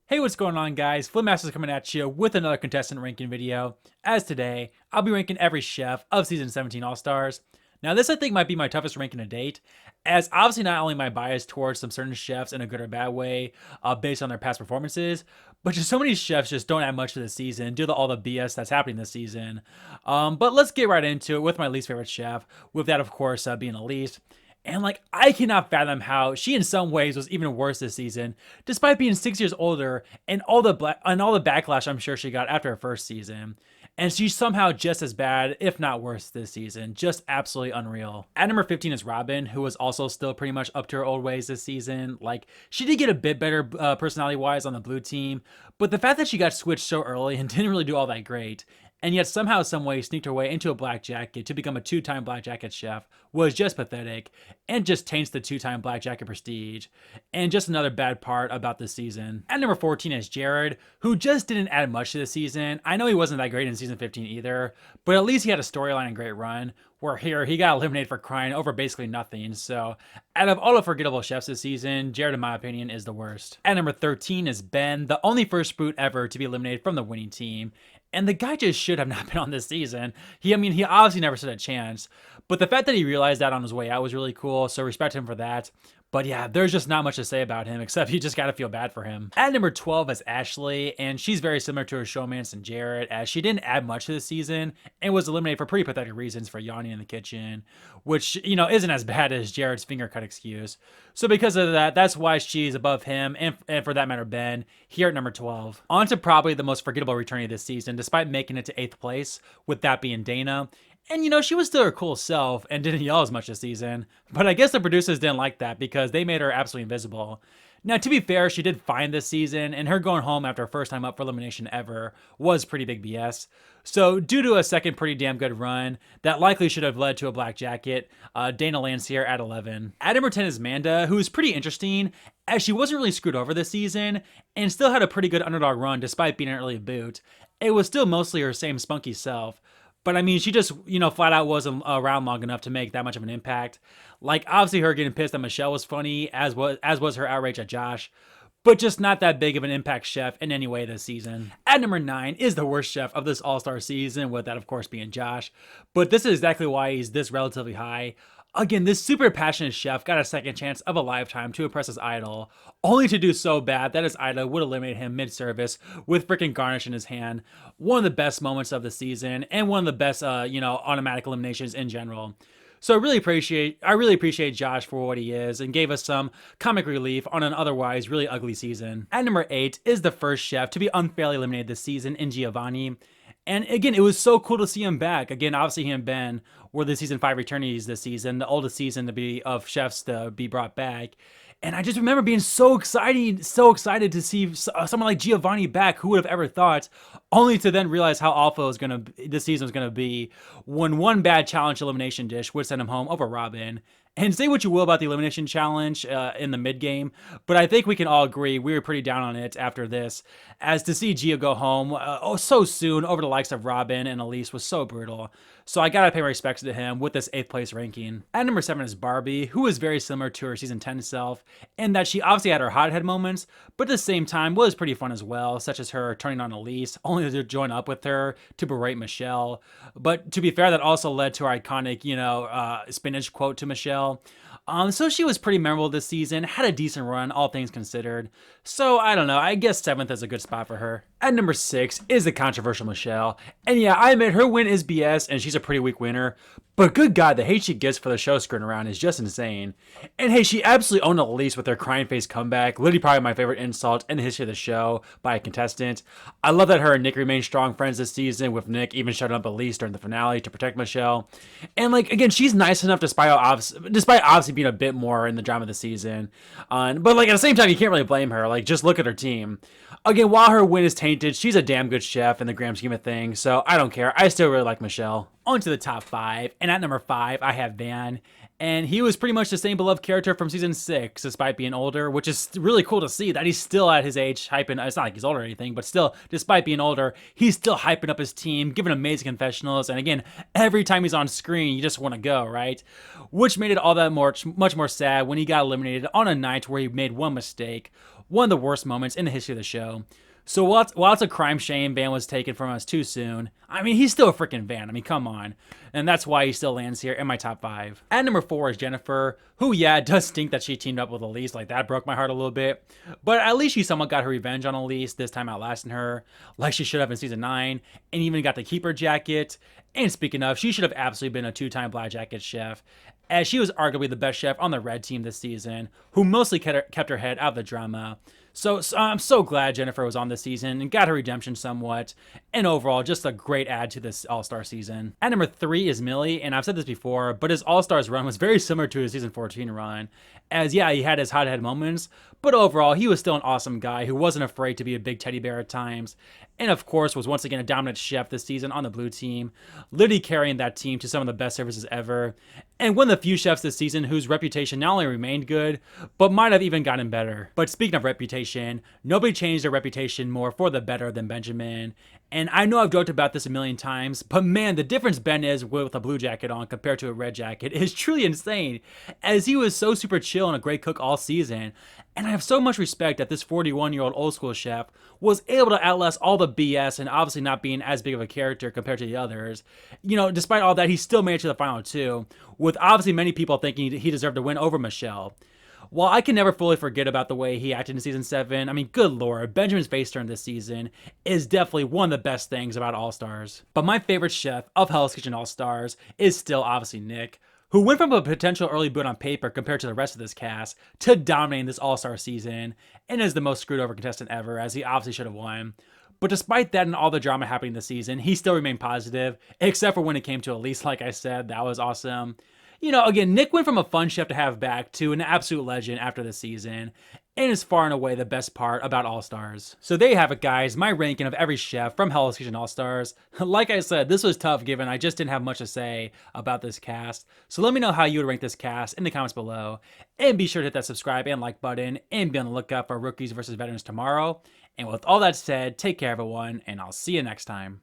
Hey, what's going on, guys? FlynnMasters coming at you with another contestant ranking video. As today, I'll be ranking every chef of Season 17 All-Stars. Now, this I think might be my toughest ranking to date, as obviously not only my bias towards some certain chefs in a good or bad way based on their past performances, but just so many chefs just don't add much to the season due to all the BS that's happening this season. But let's get right into it with my least favorite chef, with that, of course, being Elise. And I cannot fathom how she, in some ways, was even worse this season, despite being 6 years older and all the backlash I'm sure she got after her first season. And she's somehow just as bad, if not worse, this season. Just absolutely unreal. At number 15 is Robin, who was also still pretty much up to her old ways this season. She did get a bit better personality-wise on the blue team, but the fact that she got switched so early and didn't really do all that great, and yet somehow, someway sneaked her way into a black jacket to become a two-time black jacket chef was just pathetic and just taints the two-time black jacket prestige. And just another bad part about this season. At number 14 is Jared, who just didn't add much to the season. I know he wasn't that great in season 15 either, but at least he had a storyline and great run, where here he got eliminated for crying over basically nothing. So out of all the forgettable chefs this season, Jared, in my opinion, is the worst. At number 13 is Ben, the only first boot ever to be eliminated from the winning team. And the guy just should have not been on this season. He obviously never stood a chance. But the fact that he realized that on his way out was really cool, so respect him for that. But yeah, there's just not much to say about him, except you just gotta feel bad for him. At number 12 is Ashley, and she's very similar to her showmates and Jared, as she didn't add much to the season, and was eliminated for pretty pathetic reasons for yawning in the kitchen, which, isn't as bad as Jared's finger cut excuse. So because of that, that's why she's above him, and for that matter, Ben, here at number 12. On to probably the most forgettable returnee this season, despite making it to 8th place, with that being Dana. And she was still her cool self and didn't yell as much this season. But I guess the producers didn't like that because they made her absolutely invisible. Now, to be fair, she did fine this season, and her going home after her first time up for elimination ever was pretty big BS. So, due to a second pretty damn good run, that likely should have led to a black jacket, Dana lands here at 11. At number 10 is Amanda, who is pretty interesting, as she wasn't really screwed over this season, and still had a pretty good underdog run despite being an early boot. It was still mostly her same spunky self. But I mean, she just, flat out wasn't around long enough to make that much of an impact. Obviously her getting pissed at Michelle was funny, as was her outrage at Josh, but just not that big of an impact chef in any way this season. At number 9 is the worst chef of this All-Star season, with that of course being Josh, but this is exactly why he's this relatively high. Again, this super passionate chef got a second chance of a lifetime to impress his idol, only to do so bad that his idol would eliminate him mid-service with freaking garnish in his hand. One of the best moments of the season, and one of the best, automatic eliminations in general. So I really appreciate Josh for what he is, and gave us some comic relief on an otherwise really ugly season. At number 8 is the first chef to be unfairly eliminated this season in Giovanni. And again, it was so cool to see him back. Again, obviously he and Ben were the season 5 returnees this season, the oldest season to be of chefs to be brought back. And I just remember being so excited to see someone like Giovanni back. Who would have ever thought? Only to then realize how awful this season was gonna be when one bad challenge elimination dish would send him home over Robin. And say what you will about the elimination challenge in the mid game, but I think we can all agree we were pretty down on it after this, as to see Gia go home so soon over the likes of Robin and Elise was so brutal. So I gotta pay my respects to him with this 8th place ranking. At number 7 is Barbie, who is very similar to her season 10 self, in that she obviously had her hothead moments, but at the same time was pretty fun as well, such as her turning on Elise, only to join up with her to berate Michelle. But to be fair, that also led to her iconic, spinach quote to Michelle. So she was pretty memorable this season, had a decent run, all things considered. So I don't know, I guess 7th is a good spot for her. At number 6 is the controversial Michelle. And yeah, I admit her win is BS and she's a pretty weak winner. But good God, the hate she gets for the show skirting around is just insane. And hey, she absolutely owned Elise with her crying face comeback. Literally probably my favorite insult in the history of the show by a contestant. I love that her and Nick remain strong friends this season, with Nick even shutting up Elise during the finale to protect Michelle. And again, she's nice enough despite obviously being a bit more in the drama of the season. But at the same time, you can't really blame her. Just look at her team. Again, while her win is tainted, she's a damn good chef in the grand scheme of things, so I don't care. I still really like Michelle. On to the top 5, and at number 5, I have Van. And he was pretty much the same beloved character from season 6, despite being older, which is really cool to see that he's still at his age hyping. It's not like he's older or anything, but still, despite being older, he's still hyping up his team, giving amazing confessionals. And again, every time he's on screen, you just want to go, right? Which made it all that much more sad when he got eliminated on a night where he made one mistake. one of the worst moments in the history of the show. So while it's a crime shame Van was taken from us too soon, I mean, he's still a freaking Van. I mean, come on. And that's why he still lands here in my top 5. At number 4 is Jennifer, who, yeah, it does stink that she teamed up with Elise. Like, that broke my heart a little bit. But at least she somewhat got her revenge on Elise, this time outlasting her, like she should have in season 9, and even got to keep her jacket. And speaking of, she should have absolutely been a 2-time Black Jacket chef, as she was arguably the best chef on the red team this season, who mostly kept her head out of the drama. So I'm so glad Jennifer was on this season and got her redemption somewhat. And overall, just a great add to this All-Star season. At number 3 is Millie, and I've said this before, but his All-Stars run was very similar to his season 14 run. As yeah, he had his hothead moments, but overall, he was still an awesome guy who wasn't afraid to be a big teddy bear at times. And of course, was once again a dominant chef this season on the blue team, literally carrying that team to some of the best services ever. And one of the few chefs this season whose reputation not only remained good, but might have even gotten better. But speaking of reputation, nobody changed their reputation more for the better than Benjamin. And I know I've joked about this a million times, but man, the difference Ben is with a blue jacket on compared to a red jacket is truly insane, as he was so super chill and a great cook all season. And I have so much respect that this 41-year-old old school chef was able to outlast all the BS and obviously not being as big of a character compared to the others. You know, despite all that, he still made it to the final 2, with obviously many people thinking he deserved to win over Michelle. While I can never fully forget about the way he acted in season 7, I mean, good lord, Benjamin's face turn this season is definitely one of the best things about All-Stars. But my favorite chef of Hell's Kitchen All-Stars is still obviously Nick, who went from a potential early boot on paper compared to the rest of this cast to dominating this All-Star season, and is the most screwed over contestant ever, as he obviously should have won. But despite that and all the drama happening this season, he still remained positive, except for when it came to Elise, like I said, that was awesome. You know, again, Nick went from a fun chef to have back to an absolute legend after the season, and is far and away the best part about All-Stars. So there you have it, guys, my ranking of every chef from Hell's Kitchen All-Stars. Like I said, this was tough given I just didn't have much to say about this cast. So let me know how you would rank this cast in the comments below, and be sure to hit that subscribe and like button, and be on the lookout for Rookies versus Veterans tomorrow. And with all that said, take care everyone, and I'll see you next time.